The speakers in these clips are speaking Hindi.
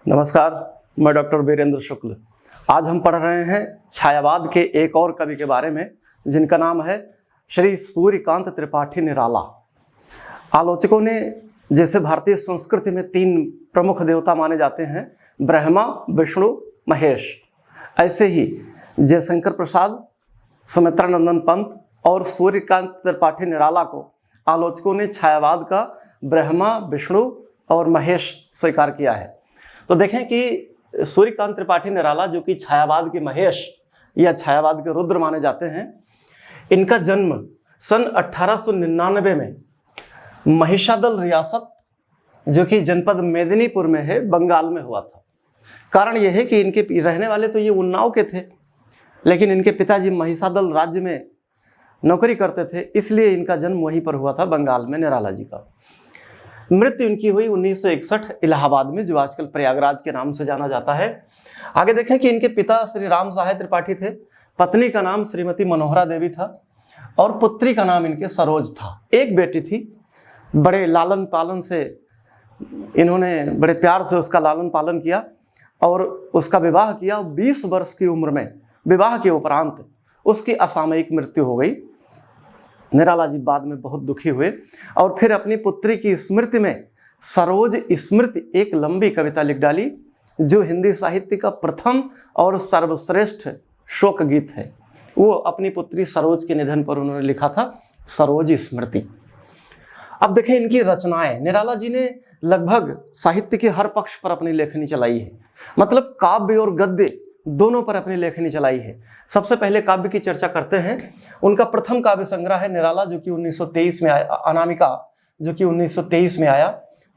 नमस्कार, मैं डॉक्टर वीरेंद्र शुक्ल। आज हम पढ़ रहे हैं छायावाद के एक और कवि के बारे में, जिनका नाम है श्री सूर्यकांत त्रिपाठी निराला। आलोचकों ने जैसे भारतीय संस्कृति में तीन प्रमुख देवता माने जाते हैं, ब्रह्मा, विष्णु, महेश, ऐसे ही जयशंकर प्रसाद, सुमित्रानंदन पंत और सूर्यकांत त्रिपाठी निराला को आलोचकों ने छायावाद का ब्रह्मा, विष्णु और महेश स्वीकार किया है। तो देखें कि सूर्यकांत त्रिपाठी निराला, जो कि छायावाद के महेश या छायावाद के रुद्र माने जाते हैं, इनका जन्म सन 1899 में महिषादल रियासत, जो कि जनपद मेदिनीपुर में है, बंगाल में हुआ था। कारण यह है कि इनके रहने वाले तो ये उन्नाव के थे, लेकिन इनके पिताजी महिषादल राज्य में नौकरी करते थे, इसलिए इनका जन्म वहीं पर हुआ था, बंगाल में, निराला जी का। मृत्यु इनकी हुई 1961 इलाहाबाद में, जो आजकल प्रयागराज के नाम से जाना जाता है। आगे देखें कि इनके पिता श्री राम सहाय त्रिपाठी थे, पत्नी का नाम श्रीमती मनोहरा देवी था और पुत्री का नाम इनके सरोज था। एक बेटी थी, बड़े लालन पालन से इन्होंने बड़े प्यार से उसका लालन पालन किया और उसका विवाह किया। 20 वर्ष की उम्र में विवाह के उपरांत उसकी असामयिक मृत्यु हो गई। निराला जी बाद में बहुत दुखी हुए और फिर अपनी पुत्री की स्मृति में सरोज स्मृति एक लंबी कविता लिख डाली, जो हिंदी साहित्य का प्रथम और सर्वश्रेष्ठ शोक गीत है। वो अपनी पुत्री सरोज के निधन पर उन्होंने लिखा था, सरोज स्मृति। अब देखें इनकी रचनाएं। निराला जी ने लगभग साहित्य के हर पक्ष पर अपनी लेखनी चलाई है, मतलब काव्य और गद्य दोनों पर अपनी लेखनी चलाई है। सबसे पहले काव्य की चर्चा करते हैं। उनका प्रथम काव्य संग्रह है निराला, जो कि 1923 में आया, अनामिका, जो कि 1923 में आया,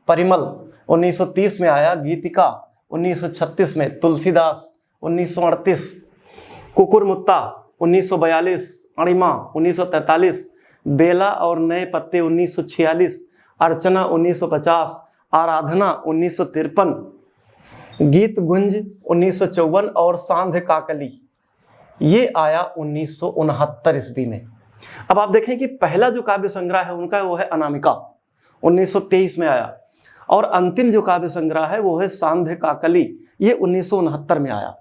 परिमल 1930 में आया, गीतिका 1936 में, तुलसीदास 1938, कुकुरमुत्ता 1942, अणिमा 1943, बेला और नए पत्ते 1946, अर्चना 1950, आराधना 1953, गीत गुंज 1954 और सांध्य काकली ये आया 1969 ईस्वी में। अब आप देखें कि पहला जो काव्य संग्रह है उनका, वो है अनामिका, 1923 में आया, और अंतिम जो काव्य संग्रह है वो है सांध्य काकली, ये 1969 में आया।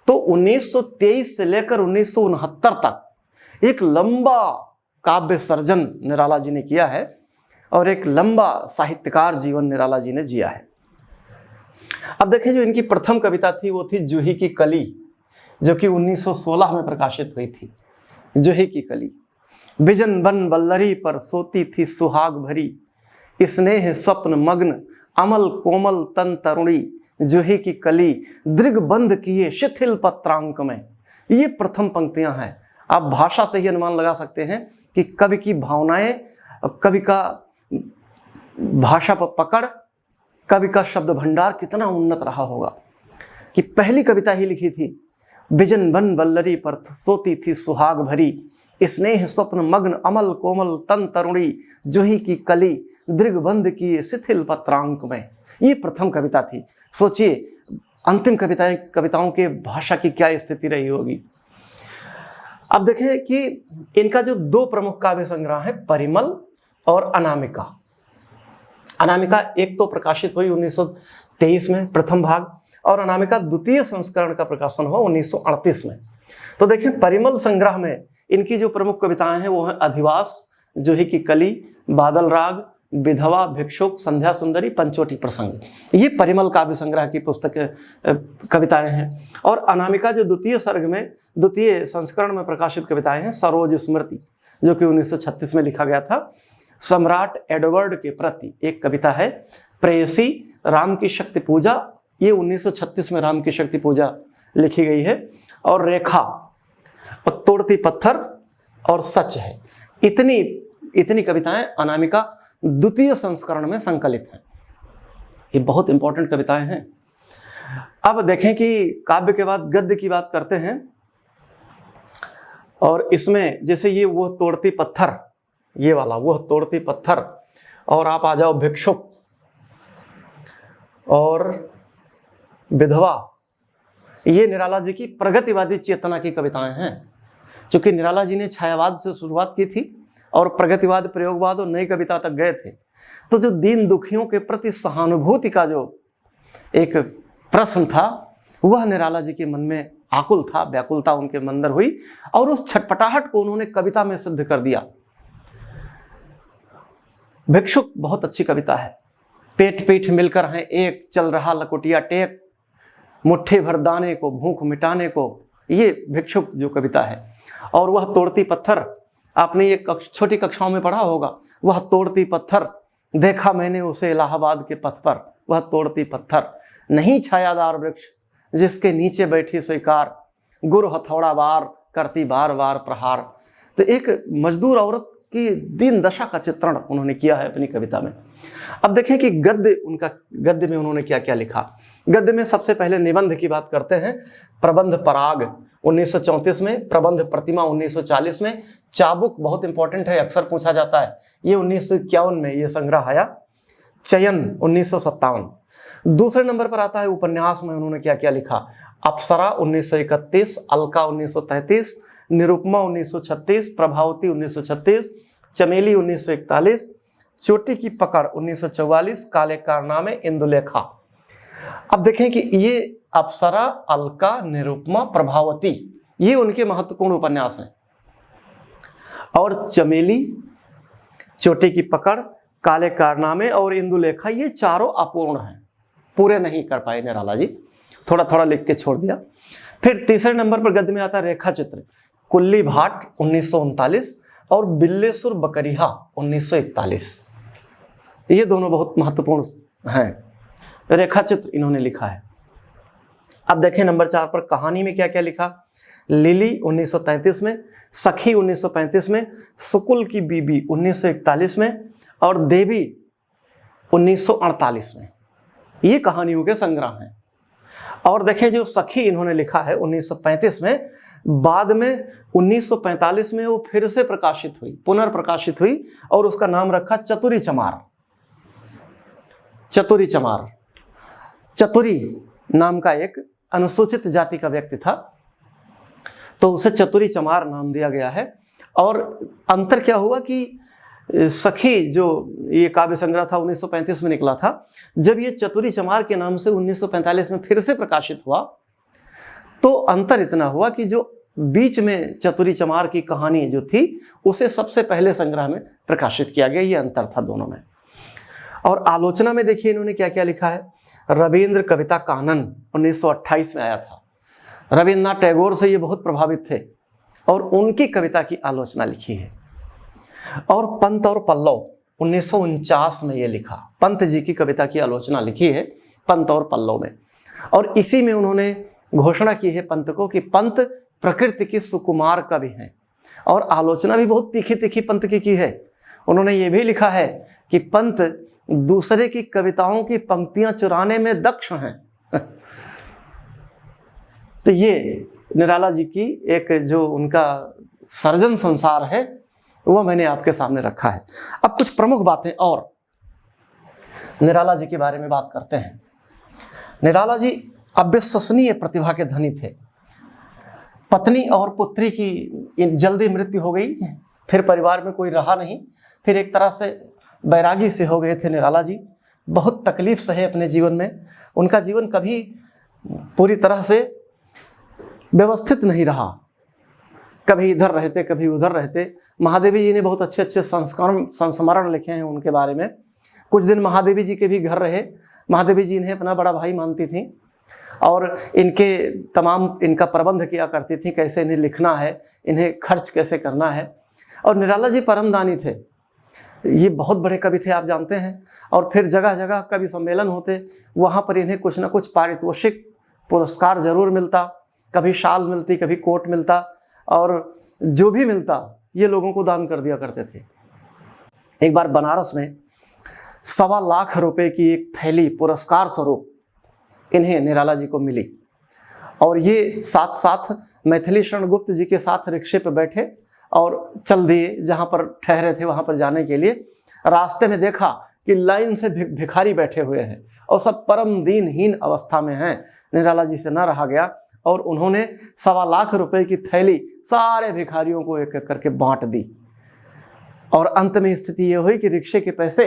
तो 1923 से लेकर 1969 तक एक लंबा काव्य सर्जन निराला जी ने किया है और एक लंबा साहित्यकार जीवन निराला जी ने जिया है। अब देखें, जो इनकी प्रथम कविता थी वो थी जूही की कली, जो कि 1916 में प्रकाशित हुई थी। जूही की कली। बिजन बन बल्लरी पर सोती थी सुहाग भरी, स्नेह स्वप्न मग्न अमल कोमल तन तरुणी, जूही की कली दृग बंद किए शिथिल पत्रांक में। ये प्रथम पंक्तियां हैं। आप भाषा से ही अनुमान लगा सकते हैं कि कवि की भावनाएं, कवि का भाषा पर पकड़, कवि का शब्द भंडार कितना उन्नत रहा होगा कि पहली कविता ही लिखी थी, बिजन बन बल्लरी पर सोती थी सुहाग भरी, स्नेह स्वप्न मग्न अमल कोमल तन तरुणी, जूही की कली दृग बंद किए शिथिल पत्रांक में। ये प्रथम कविता थी। सोचिए अंतिम कविताओं के भाषा की क्या स्थिति रही होगी। अब देखें कि इनका जो दो प्रमुख काव्य संग्रह है, परिमल और अनामिका। अनामिका एक तो प्रकाशित हुई 1923 में प्रथम भाग, और अनामिका द्वितीय संस्करण का प्रकाशन हुआ 1938 में। तो देखें, परिमल संग्रह में इनकी जो प्रमुख कविताएं हैं वो हैं अधिवास, जूही की कली, बादल राग, विधवा, भिक्षुक, संध्या सुंदरी, पंचवटी प्रसंग। ये परिमल काव्य संग्रह की पुस्तक कविताएं हैं। और अनामिका जो द्वितीय सर्ग में, द्वितीय संस्करण में प्रकाशित कविताएं हैं, सरोज स्मृति, जो कि 1936 में लिखा गया था। सम्राट एडवर्ड के प्रति एक कविता है, प्रेयसी, राम की शक्ति पूजा, ये 1936 में राम की शक्ति पूजा लिखी गई है। और रेखा, तोड़ती पत्थर और सच है। इतनी कविताएं अनामिका द्वितीय संस्करण में संकलित हैं। ये बहुत इंपॉर्टेंट कविताएं हैं। अब देखें कि काव्य के बाद गद्य की बात करते हैं, और इसमें जैसे ये वो तोड़ती पत्थर, ये वाला वो तोड़ती पत्थर, और आप आ जाओ भिक्षुक और विधवा, ये निराला जी की प्रगतिवादी चेतना की कविताएं हैं। चूंकि निराला जी ने छायावाद से शुरुआत की थी और प्रगतिवाद, प्रयोगवाद और नई कविता तक गए थे, तो जो दीन दुखियों के प्रति सहानुभूति का जो एक प्रश्न था वह निराला जी के मन में आकुल था, व्याकुलता उनके अंदर हुई और उस छटपटाहट को उन्होंने कविता में सिद्ध कर दिया। भिक्षुक बहुत अच्छी कविता है। पेट पीठ मिलकर हैं एक, चल रहा लकुटिया टेक, मुट्ठी भर दाने को भूख मिटाने को, ये भिक्षुक जो कविता है। और वह तोड़ती पत्थर, आपने ये छोटी कक्षाओं में पढ़ा होगा, वह तोड़ती पत्थर देखा मैंने उसे इलाहाबाद के पथ पर, वह तोड़ती पत्थर नहीं छायादार वृक्ष जिसके नीचे बैठी स्वीकार, गुरु हथौड़ा वार करती बार बार प्रहार। तो एक मजदूर औरत की दीन दशा का चित्रण उन्होंने किया है अपनी कविता में। अब देखें कि गद्य में उन्होंने क्या क्या लिखा। गद्य में सबसे पहले निबंध की बात करते हैं। प्रबंध पराग 1934 में, प्रबंध प्रतिमा 1940 में, चाबुक बहुत इंपॉर्टेंट है, अक्सर पूछा जाता है, ये 1951 में ये संग्रह आया, चयन 1957। दूसरे नंबर पर आता है उपन्यास में उन्होंने क्या क्या लिखा। अप्सरा 1931, अलका 1933, निरुपमा 1936, प्रभावती 1936, चमेली 1941, चोटी की पकड़ 1944, काले कारनामे, इंदुलेखा। अब देखें कि ये अप्सरा, अलका, निरुपमा, प्रभावती ये उनके महत्वपूर्ण उपन्यास हैं। और चमेली, चोटी की पकड़, काले कारनामे और इंदुलेखा ये चारों अपूर्ण हैं, पूरे नहीं कर पाए निराला जी, थोड़ा थोड़ा लिख के छोड़ दिया। फिर तीसरे नंबर पर गद्य में आता है रेखा चित्र, कुल्ली भाट 1939 और बिल्लेसुर बकरिहा 1941। ये दोनों बहुत महत्वपूर्ण हैं, रेखा चित्र इन्होंने लिखा है। अब देखें नंबर 4 पर कहानी में क्या क्या लिखा। लिली 1933 में, सखी 1935 में, सुकुल की बीबी 1941 में और देवी 1948 में। ये कहानियों के संग्रह हैं। और देखें जो सखी इन्होंने लिखा है 1935 में, बाद में 1945 में वो फिर से प्रकाशित हुई, पुनर्प्रकाशित हुई और उसका नाम रखा चतुरी चमार। चतुरी चमार, चतुरी नाम का एक अनुसूचित जाति का व्यक्ति था तो उसे चतुरी चमार नाम दिया गया है। और अंतर क्या हुआ कि सखी जो ये काव्य संग्रह था 1935 में निकला था, जब ये चतुरी चमार के नाम से 1945 में फिर से प्रकाशित हुआ तो अंतर इतना हुआ कि जो बीच में चतुरी चमार की कहानी जो थी उसे सबसे पहले संग्रह में प्रकाशित किया गया, ये अंतर था दोनों में। और आलोचना में देखिए इन्होंने क्या क्या लिखा है। रविंद्र कविता कानन 1928 में आया था। रविन्द्रनाथ टैगोर से ये बहुत प्रभावित थे और उनकी कविता की आलोचना लिखी है। और पंत और पल्लव 1949 में ये लिखा, पंत जी की कविता की आलोचना लिखी है पंत और पल्लव में। और इसी में उन्होंने घोषणा की है पंत को कि पंत प्रकृति की सुकुमार कवि हैं। और आलोचना भी बहुत तीखी तीखी पंत की है। उन्होंने ये भी लिखा है कि पंत दूसरे की कविताओं की पंक्तियां चुराने में दक्ष हैं। तो ये निराला जी की एक जो उनका सर्जन संसार है वो मैंने आपके सामने रखा है। अब कुछ प्रमुख बातें और निराला जी के बारे में बात करते हैं। निराला जी अविश्वसनीय प्रतिभा के धनी थे। पत्नी और पुत्री की जल्दी मृत्यु हो गई, फिर परिवार में कोई रहा नहीं, फिर एक तरह से बैरागी से हो गए थे निराला जी। बहुत तकलीफ सहे अपने जीवन में। उनका जीवन कभी पूरी तरह से व्यवस्थित नहीं रहा, कभी इधर रहते कभी उधर रहते। महादेवी जी ने बहुत अच्छे अच्छे संस्मरण लिखे हैं उनके बारे में। कुछ दिन महादेवी जी के भी घर रहे। महादेवी जी इन्हें अपना बड़ा भाई मानती थी और इनका प्रबंध किया करती थी, कैसे इन्हें लिखना है, इन्हें खर्च कैसे करना है। और निराला जी परमदानी थे, ये बहुत बड़े कवि थे आप जानते हैं। और फिर जगह जगह कवि सम्मेलन होते, वहाँ पर इन्हें कुछ ना कुछ पारितोषिक पुरस्कार जरूर मिलता, कभी शाल मिलती, कभी कोट मिलता, और जो भी मिलता ये लोगों को दान कर दिया करते थे। एक बार बनारस में 1.25 लाख रुपए की एक थैली पुरस्कार स्वरूप इन्हें निराला जी को मिली। और ये साथ साथ मैथिली शरण गुप्त जी के साथ रिक्शे पर बैठे और चल दिए जहाँ पर ठहरे थे वहाँ पर जाने के लिए। रास्ते में देखा कि लाइन से भिखारी बैठे हुए हैं और सब परम दीनहीन अवस्था में हैं। निराला जी से न रहा गया और उन्होंने 1.25 लाख रुपए की थैली सारे भिखारियों को एक एक करके बांट दी। और अंत में स्थिति ये हुई कि रिक्शे के पैसे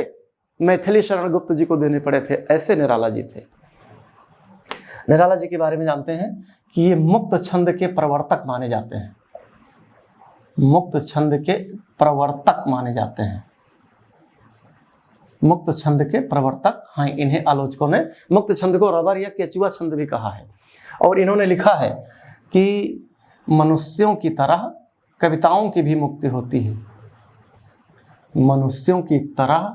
मैथिली शरण गुप्त जी को देने पड़े थे। ऐसे निराला जी थे। निराला जी के बारे में जानते हैं कि ये मुक्त छंद के प्रवर्तक माने जाते हैं, मुक्त छंद के प्रवर्तक माने जाते हैं, मुक्त छंद के प्रवर्तक। हाँ, इन्हें आलोचकों ने मुक्त छंद को रबर या केचुआ छंद भी कहा है। और इन्होंने लिखा है कि मनुष्यों की तरह कविताओं की भी मुक्ति होती है, मनुष्यों की तरह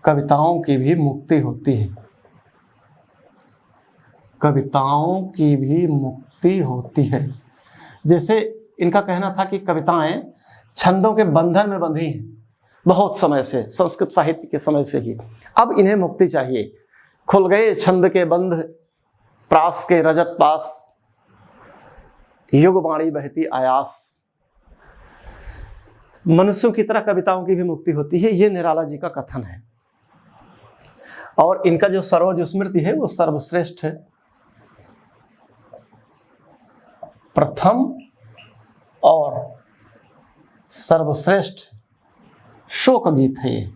कविताओं की भी मुक्ति होती है, कविताओं की भी मुक्ति होती है। जैसे इनका कहना था कि कविताएं छंदों के बंधन में बंधी हैं बहुत समय से, संस्कृत साहित्य के समय से ही। अब इन्हें मुक्ति चाहिए। खुल गए छंद के बंध, प्रास के रजत पास, युग वाणी बहती आयास। मनुष्यों की तरह कविताओं की भी मुक्ति होती है, ये निराला जी का कथन है। और इनका जो सरोज स्मृति है वो सर्वश्रेष्ठ है, प्रथम और सर्वश्रेष्ठ शोक गीत है ये।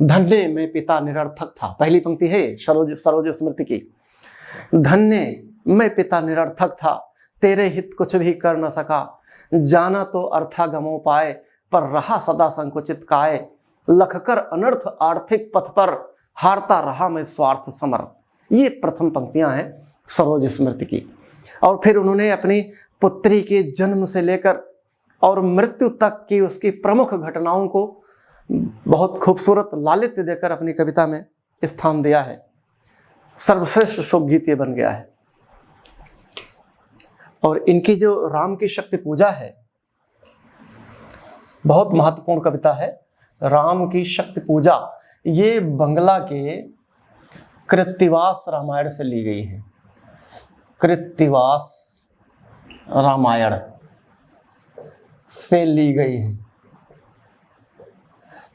धन्य में पिता निरर्थक था, पहली पंक्ति है सरोज स्मृति की। धन्य में पिता निरर्थक था, तेरे हित कुछ भी कर न सका, जाना तो अर्थागमो पाए, पर रहा सदा संकुचित काय, लखकर अनर्थ आर्थिक पथ पर, हारता रहा मैं स्वार्थ समर। ये प्रथम पंक्तियां हैं सरोज स्मृति की। और फिर उन्होंने अपनी पुत्री के जन्म से लेकर और मृत्यु तक की उसकी प्रमुख घटनाओं को बहुत खूबसूरत लालित्य देकर अपनी कविता में स्थान दिया है। सर्वश्रेष्ठ शोक गीत ये बन गया है। और इनकी जो राम की शक्ति पूजा है बहुत महत्वपूर्ण कविता है। राम की शक्ति पूजा ये बंगला के कृत्तिवास रामायण से ली गई है। कृत्तिवास रामायण से ली गई है।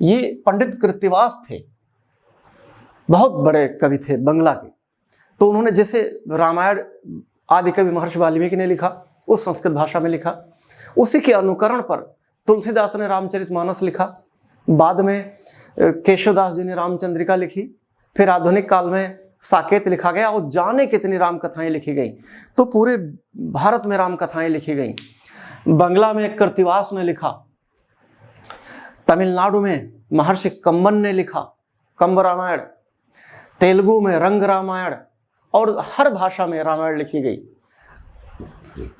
ये पंडित कृत्तिवास थे, बहुत बड़े कवि थे बंगला के। तो उन्होंने जैसे रामायण आदि कवि महर्षि वाल्मीकि ने लिखा, उस संस्कृत भाषा में लिखा, उसी के अनुकरण पर तुलसीदास ने रामचरितमानस लिखा, बाद में केशवदास जी ने रामचंद्रिका लिखी, फिर आधुनिक काल में साकेत लिखा गया और जाने कितनी राम कथाएं लिखी गई। तो पूरे भारत में राम कथाएं लिखी गई। बंगला में कृत्तिवास ने लिखा, तमिलनाडु में महर्षि कम्बन ने लिखा कंब रामायण, तेलुगु में रंग रामायण, और हर भाषा में रामायण लिखी गई।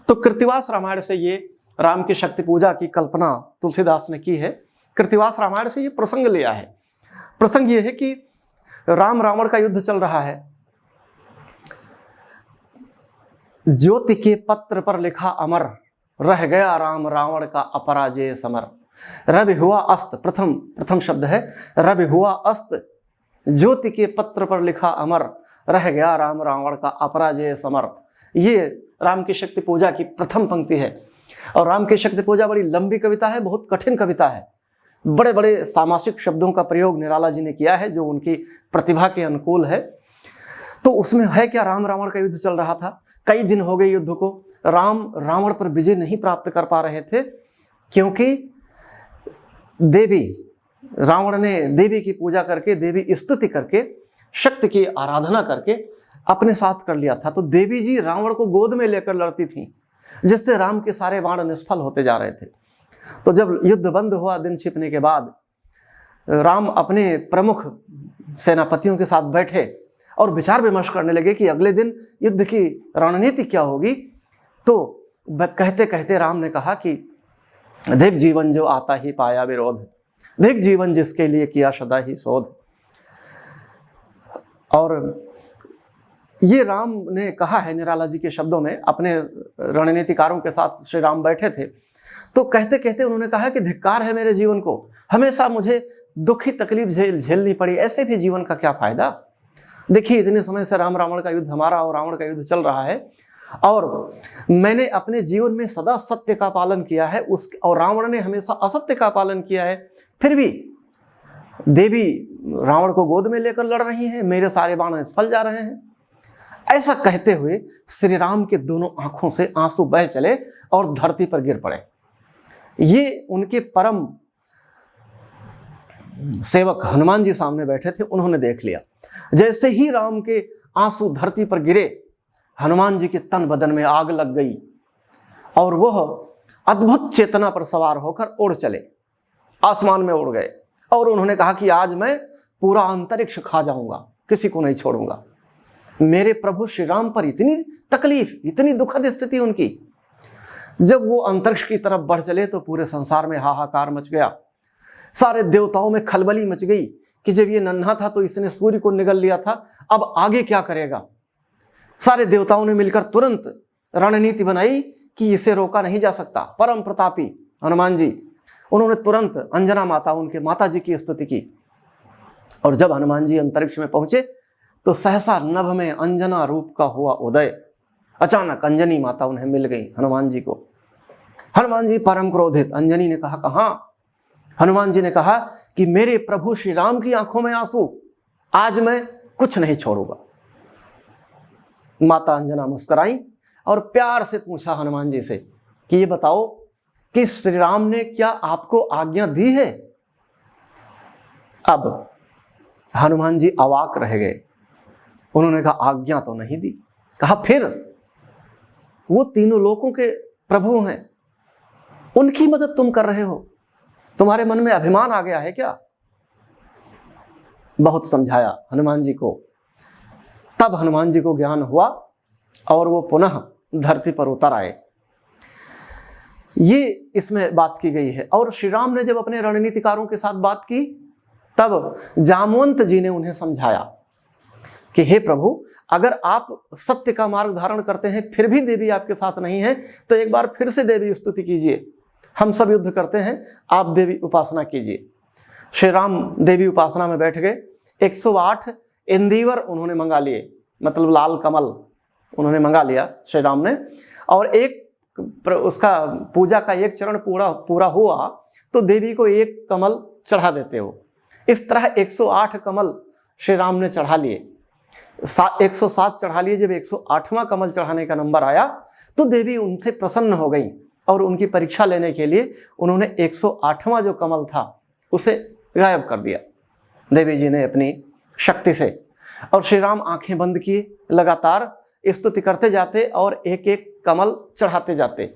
तो कृत्तिवास रामायण से ये राम की शक्ति पूजा की कल्पना तुलसीदास ने की है। कृत्तिवास रामायण से ये प्रसंग लिया है। प्रसंग ये है कि राम रावण का युद्ध चल रहा है। ज्योति के पत्र पर लिखा अमर, रह गया राम रावण का अपराजय समर। रवि हुआ अस्त, प्रथम शब्द है रवि हुआ अस्त, ज्योति के पत्र पर लिखा अमर, रह गया राम रावण का अपराजय समर। ये राम की शक्ति पूजा की प्रथम पंक्ति है। और राम की शक्ति पूजा बड़ी लंबी कविता है, बहुत कठिन कविता है। बड़े बड़े सामासिक शब्दों का प्रयोग निराला जी ने किया है जो उनकी प्रतिभा के अनुकूल है। तो उसमें है क्या, राम रावण का युद्ध चल रहा था, कई दिन हो गए युद्ध को, राम रावण पर विजय नहीं प्राप्त कर पा रहे थे, क्योंकि देवी रावण ने देवी की पूजा करके, देवी स्तुति करके, शक्ति की आराधना करके अपने साथ कर लिया था। तो देवी जी रावण को गोद में लेकर लड़ती थी, जिससे राम के सारे बाण निष्फल होते जा रहे थे। तो जब युद्ध बंद हुआ, दिन छिपने के बाद, राम अपने प्रमुख सेनापतियों के साथ बैठे और विचार विमर्श करने लगे कि अगले दिन युद्ध की रणनीति क्या होगी। तो कहते कहते राम ने कहा कि देख जीवन जो आता ही पाया विरोध, देख जीवन जिसके लिए किया सदा ही शोध। और ये राम ने कहा है निराला जी के शब्दों में, अपने रणनीतिकारों के साथ श्री राम बैठे थे। तो कहते कहते उन्होंने कहा कि धिक्कार है मेरे जीवन को, हमेशा मुझे दुखी तकलीफ झेलनी पड़ी, ऐसे भी जीवन का क्या फायदा। देखिए इतने समय से राम रावण का युद्ध, हमारा और रावण का युद्ध चल रहा है, और मैंने अपने जीवन में सदा सत्य का पालन किया है, और रावण ने हमेशा असत्य का पालन किया है। फिर भी देवी रावण को गोद में लेकर लड़ रही हैं, मेरे सारे बाण निष्फल जा रहे हैं। ऐसा कहते हुए श्री राम के दोनों आंखों से आंसू बह चले और धरती पर गिर पड़े। ये उनके परम सेवक हनुमान जी सामने बैठे थे, उन्होंने देख लिया। जैसे ही राम के आंसू धरती पर गिरे, हनुमान जी के तन बदन में आग लग गई और वह अद्भुत चेतना पर सवार होकर उड़ चले, आसमान में उड़ गए। और उन्होंने कहा कि आज मैं पूरा अंतरिक्ष खा जाऊंगा, किसी को नहीं छोड़ूंगा। मेरे प्रभु श्री राम पर इतनी तकलीफ, इतनी दुखद स्थिति उनकी। जब वो अंतरिक्ष की तरफ बढ़ चले तो पूरे संसार में हाहाकार मच गया। सारे देवताओं में खलबली मच गई कि जब ये नन्हा था तो इसने सूर्य को निगल लिया था, अब आगे क्या करेगा। सारे देवताओं ने मिलकर तुरंत रणनीति बनाई कि इसे रोका नहीं जा सकता। परम प्रतापी हनुमान जी, उन्होंने तुरंत अंजना माता, उनके माता जी की स्तुति की। और जब हनुमान जी अंतरिक्ष में पहुंचे तो सहसा नभ में अंजना रूप का हुआ उदय। अचानक अंजनी माता उन्हें मिल गई हनुमान जी को। हनुमान जी परम क्रोधित। अंजनी ने कहा, कहाँ? हनुमान जी ने कहा कि मेरे प्रभु श्री राम की आंखों में आंसू, आज मैं कुछ नहीं छोड़ूंगा। माता अंजना मुस्कुराई और प्यार से पूछा हनुमान जी से कि ये बताओ कि श्री राम ने क्या आपको आज्ञा दी है? अब हनुमान जी अवाक रह गए। उन्होंने कहा, आज्ञा तो नहीं दी। कहा, फिर वो तीनों लोकों के प्रभु हैं, उनकी मदद तुम कर रहे हो, तुम्हारे मन में अभिमान आ गया है क्या? बहुत समझाया हनुमान जी को। तब हनुमान जी को ज्ञान हुआ और वो पुनः धरती पर उतर आए। ये इसमें बात की गई है। और श्री राम ने जब अपने रणनीतिकारों के साथ बात की, तब जामवंत जी ने उन्हें समझाया कि हे प्रभु, अगर आप सत्य का मार्ग धारण करते हैं फिर भी देवी आपके साथ नहीं है, तो एक बार फिर से देवी स्तुति कीजिए। हम सब युद्ध करते हैं, आप देवी उपासना कीजिए। श्री राम देवी उपासना में बैठ गए। 108 इंदिवर उन्होंने मंगा लिए, मतलब लाल कमल उन्होंने मंगा लिया श्री राम ने। और एक उसका पूजा का एक चरण पूरा हुआ तो देवी को एक कमल चढ़ा देते हो। इस तरह 108 कमल श्री राम ने चढ़ा लिए। 107 चढ़ा लिए। जब 108वां कमल चढ़ाने का नंबर आया तो देवी उनसे प्रसन्न हो गई और उनकी परीक्षा लेने के लिए उन्होंने 108वां जो कमल था उसे गायब कर दिया देवी जी ने अपनी शक्ति से। और श्री राम आंखें बंद किए, लगातार स्तुति करते जाते और एक एक कमल चढ़ाते जाते।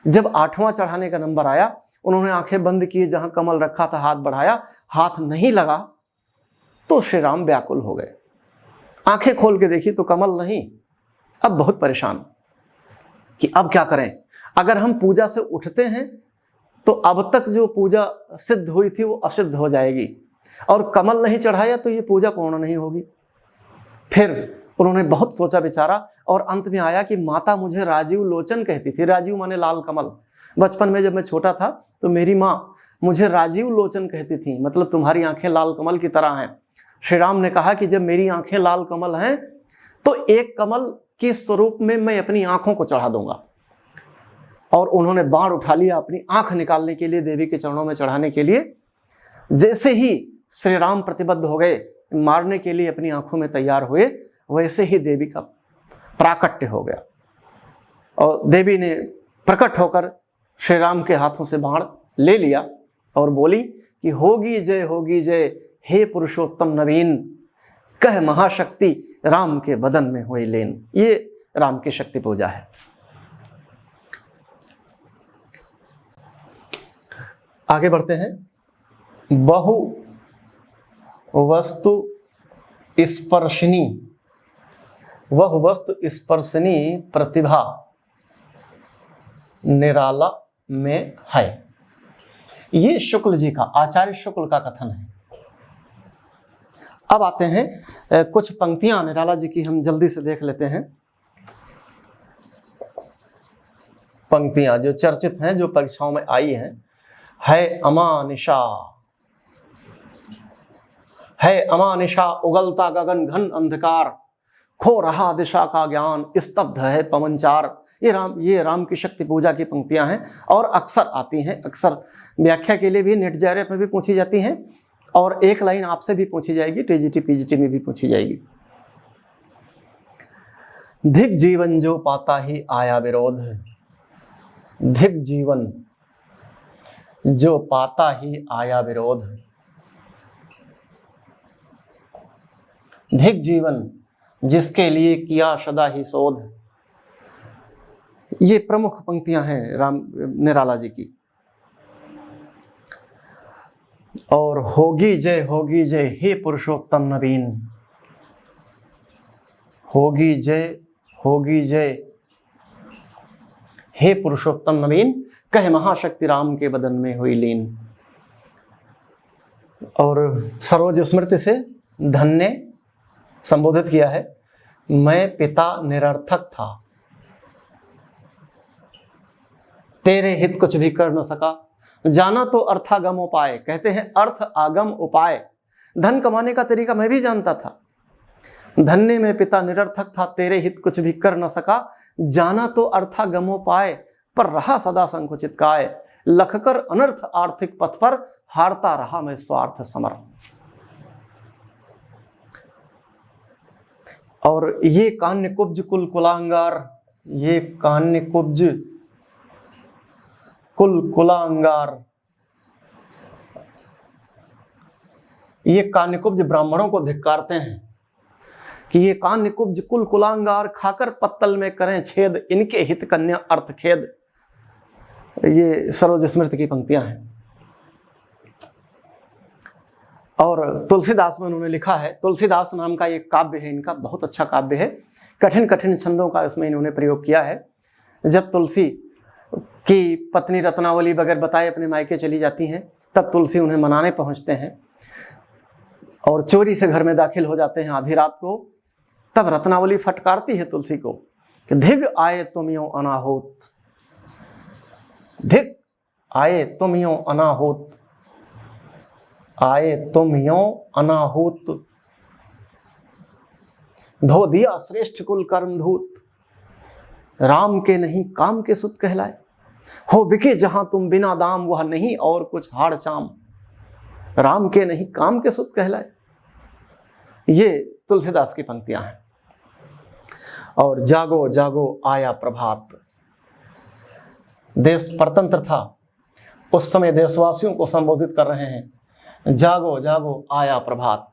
जब 8वां चढ़ाने का नंबर आया, उन्होंने आंखें बंद किए, जहां कमल रखा था हाथ बढ़ाया, हाथ नहीं लगा तो श्री राम व्याकुल हो गए। आंखें खोल के देखी तो कमल नहीं। अब बहुत परेशान कि अब क्या करें। अगर हम पूजा से उठते हैं तो अब तक जो पूजा सिद्ध हुई थी वो असिद्ध हो जाएगी, और कमल नहीं चढ़ाया तो ये पूजा पूर्ण नहीं होगी। फिर उन्होंने बहुत सोचा विचारा और अंत में आया कि माता मुझे राजीव लोचन कहती थी। राजीव माने लाल कमल। बचपन में जब मैं छोटा था तो मेरी माँ मुझे राजीव लोचन कहती थी, मतलब तुम्हारी आंखें लाल कमल की तरह हैं। श्री राम ने कहा कि जब मेरी आंखें लाल कमल हैं तो एक कमल के स्वरूप में मैं अपनी आंखों को चढ़ा दूंगा। और उन्होंने बाण उठा लिया अपनी आंख निकालने के लिए, देवी के चरणों में चढ़ाने के लिए। जैसे ही श्री राम प्रतिबद्ध हो गए, मारने के लिए अपनी आंखों में तैयार हुए, वैसे ही देवी का प्राकट्य हो गया और देवी ने प्रकट होकर श्री राम के हाथों से बाण ले लिया और बोली कि होगी जय हे पुरुषोत्तम नवीन, कह महाशक्ति राम के बदन में हुई लीन। ये राम की शक्ति पूजा है। आगे बढ़ते हैं। बहु वस्तु स्पर्शनी, वह वस्तु स्पर्शनी प्रतिभा निराला में है। ये शुक्ल जी का, आचार्य शुक्ल का कथन है। अब आते हैं कुछ पंक्तियां निराला जी की, हम जल्दी से देख लेते हैं। पंक्तियां जो चर्चित हैं, जो परीक्षाओं में आई हैं। है अमानिशा उगलता गगन घन अंधकार, खो रहा दिशा का ज्ञान, स्तब्ध है पवनचार। ये राम की शक्ति पूजा की पंक्तियां हैं और अक्सर आती हैं, अक्सर व्याख्या के लिए भी नेट JRF में भी पूछी जाती हैं और एक लाइन आपसे भी पूछी जाएगी, TGT PGT में भी पूछी जाएगी। धिक जीवन जो पाता ही आया विरोध, धिक जीवन जो पाता ही आया विरोध, धिक जीवन जिसके लिए किया सदा ही शोध। ये प्रमुख पंक्तियां हैं राम निराला जी की। और होगी जय हे पुरुषोत्तम नवीन, होगी जय हे पुरुषोत्तम नवीन, कह महाशक्ति राम के बदन में हुई लीन। और सरोज स्मृति से धन ने संबोधित किया है, मैं पिता निरर्थक था, तेरे हित कुछ भी कर न सका, जाना तो अर्थागम उपाय। कहते हैं अर्थ आगम उपाय, धन कमाने का तरीका मैं भी जानता था। धन्य में पिता निरर्थक था, तेरे हित कुछ भी कर न सका, जाना तो अर्थागमो पाए, पर रहा सदा संकुचित काय। लखकर अनर्थ आर्थिक पथ पर, हारता रहा मैं स्वार्थ समर। और ये कान्य कुब्ज कुल कुलांगार, ये कान्य कुब्ज कुल कुलांगार, ये कान्यकुब्ज ब्राह्मणों को धिक्कारते हैं कि ये कान्यकुब्ज कुल कुलांगार, खाकर पत्तल में करें छेद, इनके हित कन्या अर्थ खेद। ये सरोज स्मृति की पंक्तियां हैं। और तुलसीदास में उन्होंने लिखा है, तुलसीदास नाम का एक काव्य है इनका, बहुत अच्छा काव्य है, कठिन कठिन छंदों का इसमें इन्होंने प्रयोग किया है। जब तुलसी की पत्नी रत्नावली बगैर बताए अपने मायके चली जाती हैं, तब तुलसी उन्हें मनाने पहुंचते हैं और चोरी से घर में दाखिल हो जाते हैं आधी रात को। तब रत्नावली फटकारती है तुलसी को कि धिग आए तुम यों अनाहोत, धिग आए तुम यों अनाहोत, आए तुम यों अनाहोत, धो दिया श्रेष्ठ कुल कर्मधूत, राम के नहीं काम के सुत कहलाए, हो बिके जहां तुम बिना दाम, वह नहीं और कुछ हाड़ चाम, राम के नहीं काम के सुत कहलाए। ये तुलसीदास की पंक्तियां हैं। और जागो जागो आया प्रभात, देश परतंत्र था, उस समय देशवासियों को संबोधित कर रहे हैं, जागो जागो आया प्रभात।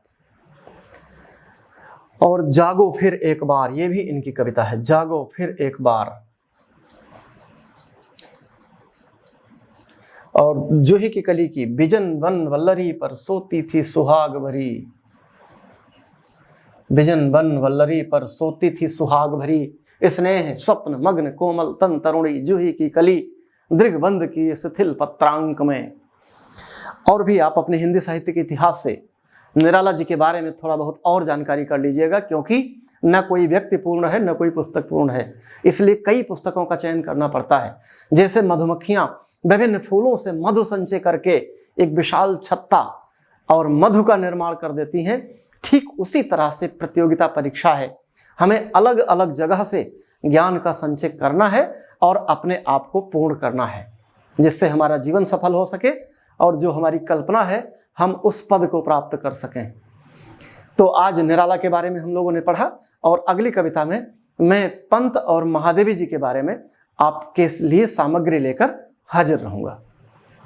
और जागो फिर एक बार, ये भी इनकी कविता है, जागो फिर एक बार। और जूही की कली की, बिजन वन वल्लरी पर सोती थी सुहाग भरी, बिजन वन वल्लरी पर सोती थी सुहाग भरी, स्नेह स्वप्न मग्न कोमल तन तरुणी, जूही की कली दृग्बंध की शिथिल पत्रांक में। और भी आप अपने हिंदी साहित्य के इतिहास से निराला जी के बारे में थोड़ा बहुत और जानकारी कर लीजिएगा, क्योंकि न कोई व्यक्ति पूर्ण है, न कोई पुस्तक पूर्ण है, इसलिए कई पुस्तकों का चयन करना पड़ता है। जैसे मधुमक्खियां विभिन्न फूलों से मधु संचय करके एक विशाल छत्ता और मधु का निर्माण कर देती हैं, ठीक उसी तरह से प्रतियोगिता परीक्षा है। हमें अलग अलग जगह से ज्ञान का संचय करना है और अपने आप को पूर्ण करना है, जिससे हमारा जीवन सफल हो सके और जो हमारी कल्पना है हम उस पद को प्राप्त कर सकें। तो आज निराला के बारे में हम लोगों ने पढ़ा, और अगली कविता में मैं पंत और महादेवी जी के बारे में आपके लिए सामग्री लेकर हाजिर रहूँगा।